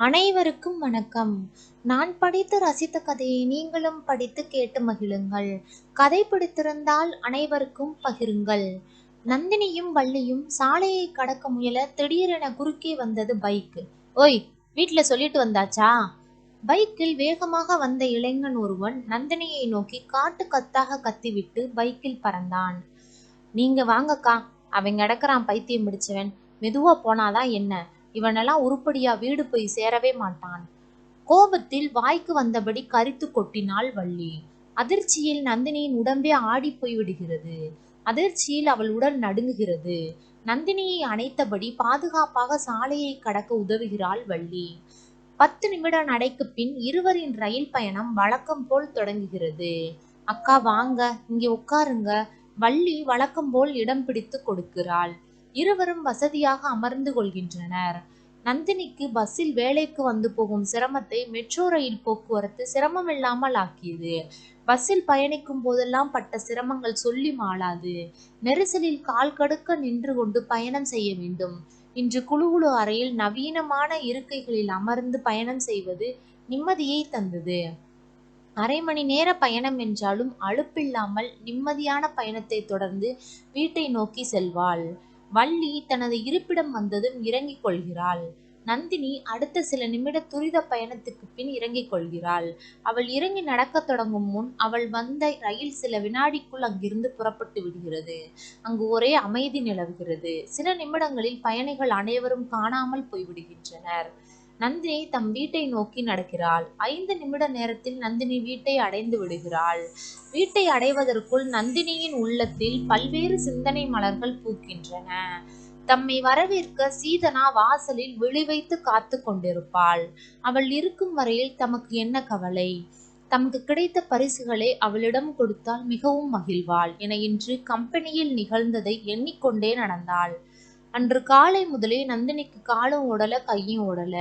அனைவருக்கும் வணக்கம். நான் படித்து ரசித்த கதையை நீங்களும் படித்து கேட்டு மகிழுங்கள். கதை பிடித்திருந்தால் அனைவருக்கும் பகிருங்கள். நந்தினியும் வள்ளியும் சாலையை கடக்க முயல திடீரென குறுக்கே வந்தது பைக். ஓய், வீட்டுல சொல்லிட்டு வந்தாச்சா? பைக்கில் வேகமாக வந்த இளைஞன் ஒருவன் நந்தினியை நோக்கி காட்டு கத்தாக கத்திவிட்டு பைக்கில் பறந்தான். நீங்க வாங்கக்கா, அவன் கிடக்குறான் பைத்தியம் பிடிச்சவன். மெதுவா போனாதான் என்ன? இவனெல்லாம் உருப்படியா வீடு போய் சேரவே மாட்டான். கோபத்தில் வாய்க்கு வந்தபடி கரித்து கொட்டினாள் வள்ளி. அதிர்ச்சியில் நந்தினியின் உடம்பே ஆடி போய் விடுகிறது. அதிர்ச்சியில் அவள் உடல் நடுங்குகிறது. நந்தினியை அணைத்தபடி பாதுகாப்பாக சாலையை கடக்க உதவுகிறாள் வள்ளி. 10 நிமிட நடைக்கு பின் இருவரின் ரயில் பயணம் வழக்கம் போல் தொடங்குகிறது. அக்கா வாங்க, இங்கே உட்காருங்க. வள்ளி வழக்கம் போல் இடம் பிடித்து கொடுக்கிறாள். இருவரும் வசதியாக அமர்ந்து கொள்கின்றனர். நந்தினிக்கு பஸ்ஸில் வேலைக்கு வந்து போகும் சிரமத்தை மெட்ரோ ரயில் போக்குவரத்து சிரமமில்லாமல் ஆக்கியது. பஸ்ஸில் பயணிக்கும் போதெல்லாம் பட்ட சிரமங்கள் சொல்லி மாளாது. நெரிசலில் கால் கடுக்க நின்று கொண்டு பயணம் செய்ய வேண்டும். இன்று குழு அறையில் நவீனமான இருக்கைகளில் அமர்ந்து பயணம் செய்வது நிம்மதியை தந்தது. அரை மணி நேர பயணம் என்றாலும் அலுப்பில்லாமல் நிம்மதியான பயணத்தை தொடர்ந்து வீட்டை நோக்கி செல்வாள். வள்ளி தனது இருப்பிடம் வந்ததும் இறங்கிக் கொள்கிறாள். நந்தினி அடுத்த சில நிமிட துரித பயணத்துக்கு பின் இறங்கிக் கொள்கிறாள். அவள் இறங்கி நடக்கத் தொடங்கும் முன் அவள் வந்த ரயில் சில வினாடிக்குள் அங்கிருந்து புறப்பட்டு விடுகிறது. அங்கு ஒரே அமைதி நிலவுகிறது. சில நிமிடங்களில் பயணிகள் அனைவரும் காணாமல் போய்விடுகின்றனர். நந்தினி தம் வீட்டை நோக்கி நடக்கிறாள். 5 நிமிட நேரத்தில் நந்தினி வீட்டை அடைந்து விடுகிறாள். வீட்டை அடைவதற்குள் நந்தினியின் உள்ளத்தில் பல்வேறு சிந்தனை மலர்கள் பூக்கின்றன. தம்மை வரவேற்க சீதனா வாசலில் விழி வைத்து காத்து கொண்டிருப்பாள். அவள் இருக்கும் வரையில் தமக்கு என்ன கவலை? தமக்கு கிடைத்த பரிசுகளை அவளிடம் கொடுத்தால் மிகவும் மகிழ்வாள் என இன்று கம்பெனியில் நிகழ்ந்ததை எண்ணிக்கொண்டே நடந்தாள். அன்று காலை முதலே நந்தினிக்கு காலும் ஓடல, கையும் ஓடல.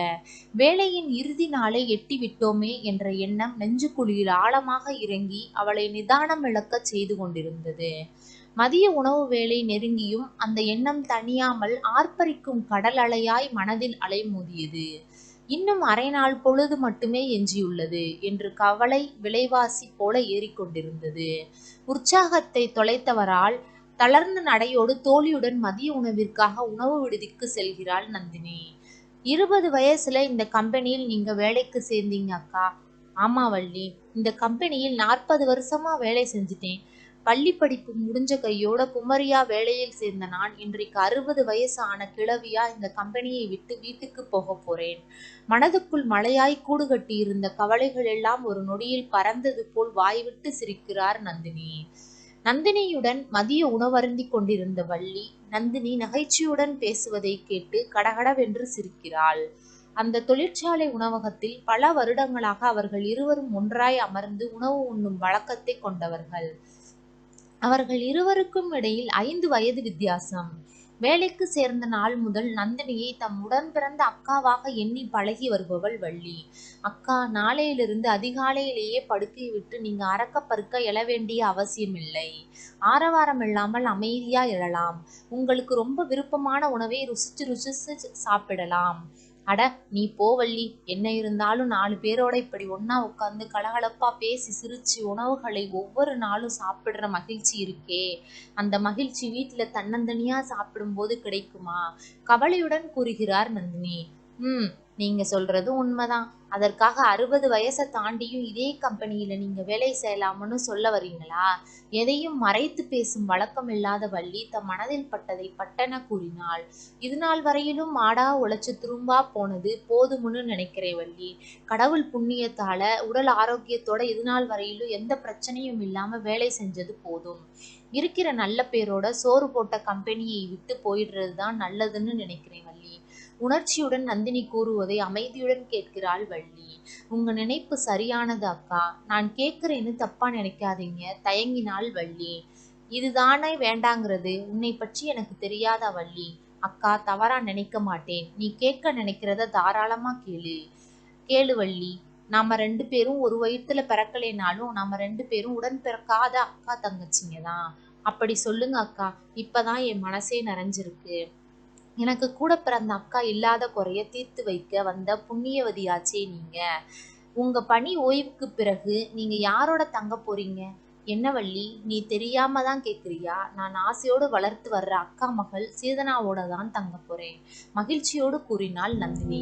வேலையின் இறுதி நாளை எட்டி விட்டோமே என்ற எண்ணம் நெஞ்சுக்குழியில் ஆழமாக இறங்கி அவளை நிதானம் இழக்கச் செய்து கொண்டிருந்தது. மதிய உணவு வேலை நெருங்கியும் அந்த எண்ணம் தணியாமல் ஆர்ப்பரிக்கும் கடல் அலையாய் மனதில் அலைமோதியது. இன்னும் அரை நாள் பொழுது மட்டுமே எஞ்சியுள்ளது என்று கவலை விலைவாசி போல ஏறிக்கொண்டிருந்தது. உற்சாகத்தை தொலைத்தவரால் தளர்ந்த நடையோடு தோழியுடன் மதிய உணவிற்காக உணவு விடுதிக்கு செல்கிறாள் நந்தினி. 20 வயசுல இந்த கம்பெனியில் நீங்க வேலைக்கு சேர்ந்தீங்க அக்கா? ஆமா வள்ளி, இந்த கம்பெனியில் 40 வருஷமா வேலை செஞ்சுட்டேன். பள்ளி படிப்பு முடிஞ்ச கையோட குமரியா வேலையில் சேர்ந்த நான் இன்றைக்கு 60 வயசு ஆன கிழவியா இந்த கம்பெனியை விட்டு வீட்டுக்கு போக போறேன். மனதுக்குள் மலையாய் கூடு கட்டி இருந்த கவலைகள் எல்லாம் ஒரு நொடியில் பறந்தது போல் வாய்விட்டு சிரிக்கிறார் நந்தினி. நந்தினியுடன் மதிய உணவருந்தி கொண்டிருந்த வள்ளி நந்தினி நகைச்சுவையுடன் பேசுவதை கேட்டு கடகடவென்று சிரிக்கிறாள். அந்த தொழிற்சாலை உணவகத்தில் பல வருடங்களாக அவர்கள் இருவரும் ஒன்றாய் அமர்ந்து உணவு உண்ணும் வழக்கத்தை கொண்டவர்கள். அவர்கள் இருவருக்கும் இடையில் 5 வயது வித்தியாசம். வேலைக்கு சேர்ந்த நாள் முதல் நந்தினியை தம் உடன் பிறந்த அக்காவாக எண்ணி பழகி வருபவள் வள்ளி. அக்கா, நாளையிலிருந்து அதிகாலையிலேயே படுக்கை விட்டு நீங்க அறக்க பருக்க எழ வேண்டிய அவசியமில்லை. ஆரவாரம் இல்லாமல் அமைதியா எழலாம். உங்களுக்கு ரொம்ப விருப்பமான உணவை ருசிச்சு ருசிச்சு சாப்பிடலாம். அட நீ போவள்ளி, என்ன இருந்தாலும் 4 பேரோட இப்படி ஒன்னா உட்கார்ந்து கலகலப்பா பேசி சிரிச்சு உணவுகளை ஒவ்வொரு நாளும் சாப்பிடுற மகிழ்ச்சி இருக்கே, அந்த மகிழ்ச்சி வீட்டுல தன்னந்தனியா சாப்பிடும் போது கிடைக்குமா? கவலையுடன் கூறுகிறார் நந்தினி. நீங்க சொல்றது உண்மைதான். அதற்காக 60 வயசை தாண்டியும் இதே கம்பெனியில நீங்க வேலை செய்யலாம்னு சொல்ல வரீங்களா? எதையும் மறைத்து பேசும் வழக்கம் இல்லாத வள்ளி தம் மனதில் பட்டதை பட்டென கூறினாள். இது நாள் வரையிலும் மாடா உழைச்சு துரும்பா போனது போதும்னு நினைக்கிறேன் வள்ளி. கடவுள் புண்ணியத்தால உடல் ஆரோக்கியத்தோட இது நாள் வரையிலும் எந்த பிரச்சனையும் இல்லாம வேலை செஞ்சது போதும். இருக்கிற நல்ல பேரோட சோறு போட்ட கம்பெனியை விட்டு போயிடுறதுதான் நல்லதுன்னு நினைக்கிறேன் வள்ளி. உணர்ச்சியுடன் நந்தினி கூறுவதை அமைதியுடன் கேட்கிறாள் வள்ளி. உங்க நினைப்பு சரியானது அக்கா, நான் கேட்கிறேன்னு தப்பா நினைக்காதீங்க, தயங்கினாள் வள்ளி. இதுதானே வேண்டாங்கிறது? உன்னை பற்றி எனக்கு தெரியாதா வள்ளி? அக்கா, தவறா நினைக்க மாட்டேன். நீ கேட்க நினைக்கிறத தாராளமா கேளு. கேளு வள்ளி. நாம 2 பேரும் ஒரு வயிற்றுல பிறக்கலைனாலும் நாம 2 பேரும் உடன் பிறக்காத அக்கா தங்கச்சிங்க தான். அப்படி சொல்லுங்க அக்கா, இப்பதான் என் மனசே நிறைஞ்சிருக்கு. எனக்கு கூட பிறந்த அக்கா இல்லாத குறைய தீர்த்து வைக்க வந்த புண்ணியவதியாச்சே நீங்க. உங்க பணி ஓய்வுக்கு பிறகு நீங்க யாரோட தங்க போறீங்க? என்ன வள்ளி, நீ தெரியாம தான் கேக்குறியா? நான் ஆசையோடு வளர்த்து வர்ற அக்கா மகள் சீதனாவோட தான் தங்க போறேன், மகிழ்ச்சியோடு கூறினாள் நந்தினி.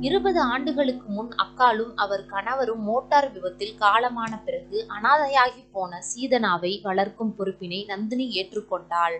20 ஆண்டுகளுக்கு முன் அக்காலும் அவர் கணவரும் மோட்டார் விபத்தில் காலமான பிறகு அனாதையாகி போன சீதனாவை வளர்க்கும் பொறுப்பினை நந்தினி ஏற்றுக்கொண்டாள்.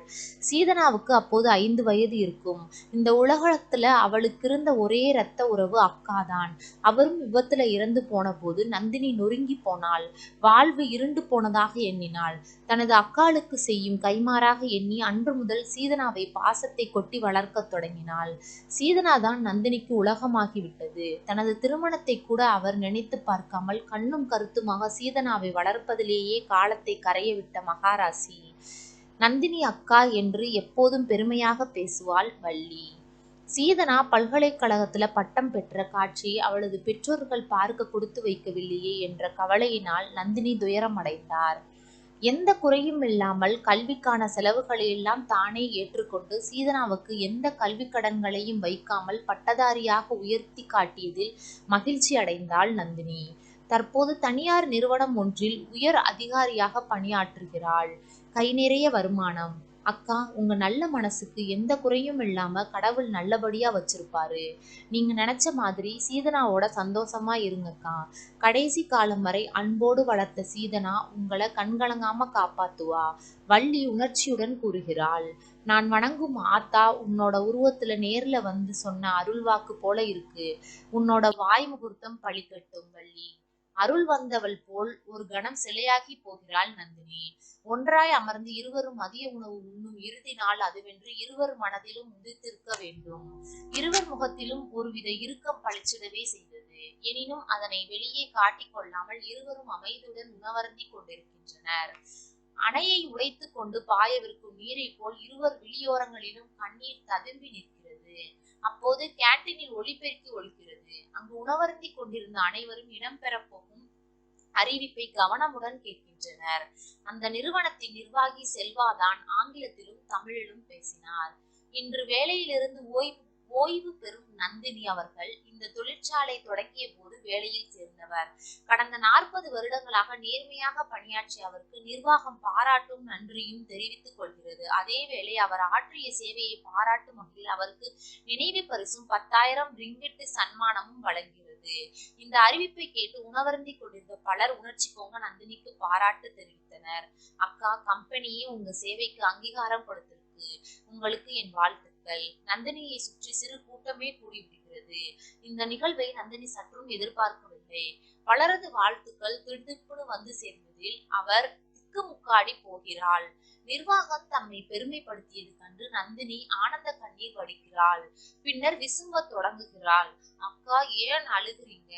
சீதனாவுக்கு அப்போது 5 வயது இருக்கும். இந்த உலகத்துல அவளுக்கு இருந்த ஒரே இரத்த உறவு அக்காதான். அவரும் விபத்துல இறந்து போன போது நந்தினி நொறுங்கி போனாள். வாழ்வு இருண்டு போனதாக எண்ணினாள். தனது அக்காளுக்கு செய்யும் கைமாறாக எண்ணி அன்று முதல் சீதனாவை பாசத்தை கொட்டி வளர்க்கத் தொடங்கினாள். சீதனாதான் நந்தினிக்கு உலகமாகிவிட்டது. தனது திருமணத்தை கூட அவர் நினைத்து பார்க்காமல் கண்ணும் கருத்துமாக சீதனாவை வளர்ப்பதிலேயே காலத்தை கரைய விட்ட மகாராசி. நந்தினி அக்கா என்று எப்போதும் பெருமையாக பேசுவாள் வள்ளி. சீதனா பல்கலைக்கழகத்துல பட்டம் பெற்ற காட்சியை அவளது பெற்றோர்கள் பார்க்க கொடுத்து வைக்கவில்லையே என்ற கவலையினால் நந்தினி துயரமடைந்தார். எந்த குறையும் இல்லாமல் கல்விக்கான செலவுகளை எல்லாம் தானே ஏற்றுக்கொண்டு சீதனாவுக்கு எந்த கல்வி கடன்களையும் வைக்காமல் பட்டதாரியாக உயர்த்தி காட்டியதில் மகிழ்ச்சி அடைந்தாள் நந்தினி. தற்போது தனியார் நிறுவனம் ஒன்றில் உயர் அதிகாரியாக பணியாற்றுகிறாள். கை நிறைய வருமானம். அக்கா, உங்க நல்ல மனசுக்கு எந்த குறையும் இல்லாம கடவுள் நல்லபடியா வச்சிருப்பாரு. நீங்க நினைச்ச மாதிரி சீதனாவோட சந்தோஷமா இருங்கக்கா. கடைசி காலம் வரை அன்போடு வளர்த்த சீதனா உங்களை கண்கலங்காம காப்பாத்துவா, வள்ளி உணர்ச்சியுடன் கூறுகிறாள். நான் வணங்கும் ஆத்தா உன்னோட உருவத்துல நேர்ல வந்து சொன்ன அருள்வாக்கு போல இருக்கு. உன்னோட வாய் முகூர்த்தம் பழிக்கட்டும் வள்ளி. அருள் வந்தவள் போல் ஒரு கணம் சிலையாகி போகிறாள் நந்தினி. ஒன்றாய் அமர்ந்து இருவரும் மதிய உணவு உண்ணும் இறுதி நாள் அதுவென்று இருவர் மனதிலும் உதித்திருக்க வேண்டும். இருவர் முகத்திலும் ஒருவித இறுக்கம் பளிச்சிடவே செய்தது. எனினும் அதனை வெளியே காட்டிக் கொள்ளாமல் இருவரும் அமைதியுடன் உணவருந்தி கொண்டிருக்கின்றனர். அணையை உடைத்துக் கொண்டு பாயவிருக்கும் நீரை போல் இருவர் விழியோரங்களிலும் கண்ணீர் ததும்பி நிற்கிறது. அப்போது கேண்டீனில் ஒலிபெருக்கி ஒலிக்கிறது. அங்கு உணவருந்தி கொண்டிருந்த அனைவரும் இடம்பெறப் போகும் அறிவிப்பை கவனமுடன் கேட்கின்றனர். அந்த நிறுவனத்தின் நிர்வாகி செல்வாதான் ஆங்கிலத்திலும் தமிழிலும் பேசினார். இன்று வேலையிலிருந்து ஓய்வு பெறும் நந்தினி அவர்கள் இந்த தொழிற்சாலை தொடங்கிய போது வேலையில் சேர்ந்தவர். கடந்த 40 வருடங்களாக நேர்மையாக பணியாற்றிய அவருக்கு நிர்வாகம் பாராட்டும் நன்றியும் தெரிவித்துக் கொள்கிறது. அதேவேளை அவர் ஆற்றிய சேவையை பாராட்டும் வகையில் அவருக்கு நினைவு பரிசும் 10,000 ரிங்கிட் சன்மானமும் வழங்குகிறது. இந்த அறிவிப்பை கேட்டு உணவருந்தி கொண்டிருந்த பலர் உணர்ச்சி பொங்க நந்தினிக்கு பாராட்டு தெரிவித்தனர். அக்கா, கம்பெனியே உங்க சேவைக்கு அங்கீகாரம் கொடுத்திருக்கு. உங்களுக்கு என் வாழ்த்துக்கள். நந்தினியை சுற்றி சிறு கூட்டமே கூடிவிடுகிறது. இந்த நிகழ்வை நந்தினி சற்றும் எதிர்பார்க்கவில்லை. பலரது வாழ்த்துக்கள் திடுதிப்புன்னு வந்து சேர்ந்ததில் அவர் திக்குமுக்காடி போகிறாள். நிர்வாகம் தம்மை பெருமைப்படுத்தியது கண்டு நந்தினி ஆனந்த கண்ணீர் வடிக்கிறாள். பின்னர் விசும்ப தொடங்குகிறாள். அக்கா, ஏன் அழுகுறீங்க?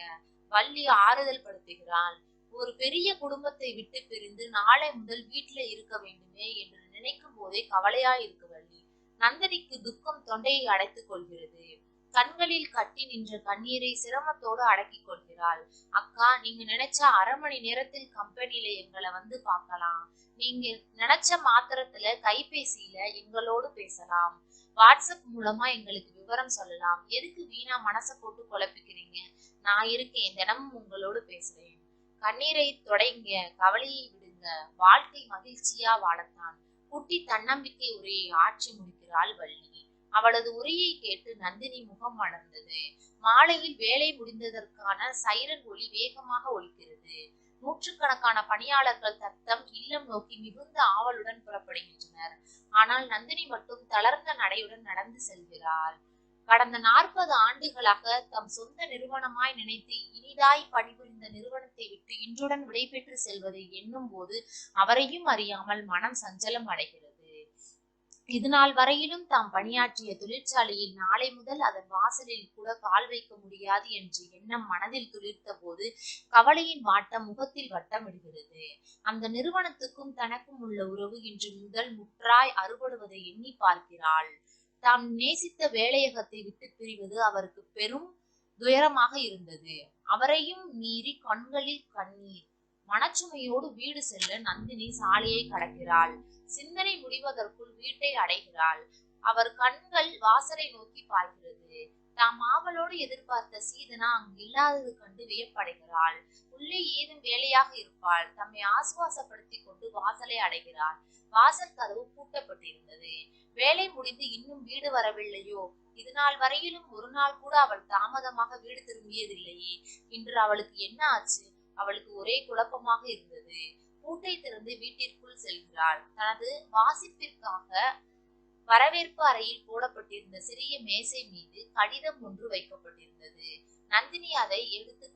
வள்ளி ஆறுதல் படுத்துகிறாள். ஒரு பெரிய குடும்பத்தை விட்டு பிரிந்து நாளை முதல் வீட்டுல இருக்க வேண்டுமே என்று நினைக்கும் போதே கவலையா இருக்கு வள்ளி. நந்தினிக்கு துக்கம் தொண்டையை அடைத்துக் கொள்கிறது. கண்களில் கட்டி நின்ற கண்ணீரை சிரமத்தோடு அடக்கிக் கொள்கிறாள். அக்கா, நீங்க நினைச்ச 1/2 மணி நேரத்தில் கம்பெனில எங்களை வந்து பார்க்கலாம். நீங்க நினைச்ச மாத்திரத்துல கைபேசியில எங்களோடு பேசலாம். வாட்ஸ்அப் மூலமா எங்களுக்கு விவரம் சொல்லலாம். எதுக்கு வீணா மனசை போட்டு குழப்பிக்கிறீங்க? நான் இருக்கேன், தினமும் உங்களோடு பேசுறேன். கண்ணீரை தொடைங்க, கவலையை விடுங்க. வாழ்க்கை மகிழ்ச்சியா வாழத்தான். குட்டி தன்னம்பிக்கை உரையை ஆட்சி முடிக்கிறாள் வள்ளி. அவளது உரையை கேட்டு நந்தினி முகம் மலர்ந்தது. மாலையில் வேலை முடிந்ததற்கான சைரன் ஒலி வேகமாக ஒலிக்கிறது. நூற்றுக்கணக்கான பணியாளர்கள் தத்தம் இல்லம் நோக்கி மிகுந்த ஆவலுடன் புறப்படுகின்றனர். ஆனால் நந்தினி மட்டும் தளர்ந்த நடையுடன் நடந்து செல்கிறாள். கடந்த 40 ஆண்டுகளாக தம் சொந்த நிறுவனமாய் நினைத்து இனிதாய் பணிபுரிந்த நிறுவனத்தை விட்டு இன்றுடன் விடைபெற்று செல்வதை எண்ணும் போது அவரையும் அறியாமல் மனம் சஞ்சலம் அடைகிறது. இதுநாள் வரையிலும் தாம் பணியாற்றிய தொழிற்சாலையில் நாளை முதல் அதன் வாசலில் கூட கால் வைக்க முடியாது என்ற எண்ணம் மனதில் துளிர்த்த போது கவலையின் வாட்டம் முகத்தில் வட்டமிடுகிறது. அந்த நிறுவனத்துக்கும் தனக்கும் உள்ள உறவு இன்று முதல் முற்றாய் அறுபடுவதை எண்ணி பார்க்கிறாள். தாம் நேசித்த வேலையகத்தை விட்டு பிரிவது அவருக்கு பெரும் துயரமாக இருந்தது. அவரையும் மீறி கண்களில் கண்ணீர். மனச்சுமையோடு வீடு செல்ல நந்தினி சாலையை கடக்கிறாள். சிந்தனை முடிவதற்குள் வீட்டை அடைகிறாள். அவர் கண்கள் வாசலை நோக்கி பாய்கிறது. தாம் ஆவலோடு எதிர்பார்த்த சீதனா அங்கு இல்லாதது கண்டு வியப்படைகிறாள். உள்ளே ஏதும் வேலையாக இருப்பாள். தம்மை ஆசுவாசப்படுத்திக் கொண்டு வாசலை அடைகிறாள். வாசல் கதவு பூட்டப்பட்டிருந்தது. வேலை முடிந்து இன்னும் வீடு வரவில்லையோ? இது நாள் வரையிலும் ஒரு நாள் கூட அவள் தாமதமாக வீடு திரும்பியதில்லையே. இன்று அவளுக்கு என்ன ஆச்சு? அவளுக்கு ஒரே குழப்பமாக இருந்தது. பூட்டை திறந்து வீட்டிற்குள் செல்கிறாள். தனது வாசிப்பிற்காக வரவேற்பு அறையில் போடப்பட்டிருந்த சிறிய மேசை மீது கடிதம் ஒன்று வைக்கப்பட்டிருந்தது. நந்தினி அதை எடுத்து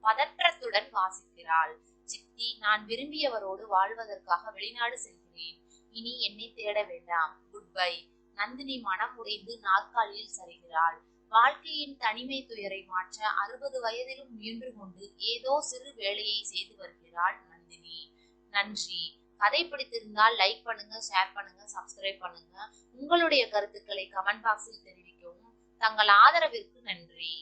பதற்றத்துடன் வாசிக்கிறாள். சித்தி, நான் விரும்பியவரோடு வாழ்வதற்காக வெளிநாடு செல்கிறேன். இனி என்னை தேட வேண்டாம். Good bye. நந்தினி மனம் உடைந்து நாற்காலியில் சரிகிறாள். வாழ்க்கையின் தனிமை துயரை மாற்ற 60 வயதிலும் முயன்று கொண்டு ஏதோ சிறு வேலையை செய்து வருகிறாள் நந்தினி. நன்றி. கதை பிடித்திருந்தால் லைக் பண்ணுங்க, ஷேர் பண்ணுங்க, சப்ஸ்கிரைப் பண்ணுங்க. உங்களுடைய கருத்துக்களை கமெண்ட் பாக்ஸில் தெரிவிக்கவும். தங்கள் ஆதரவிற்கு நன்றி.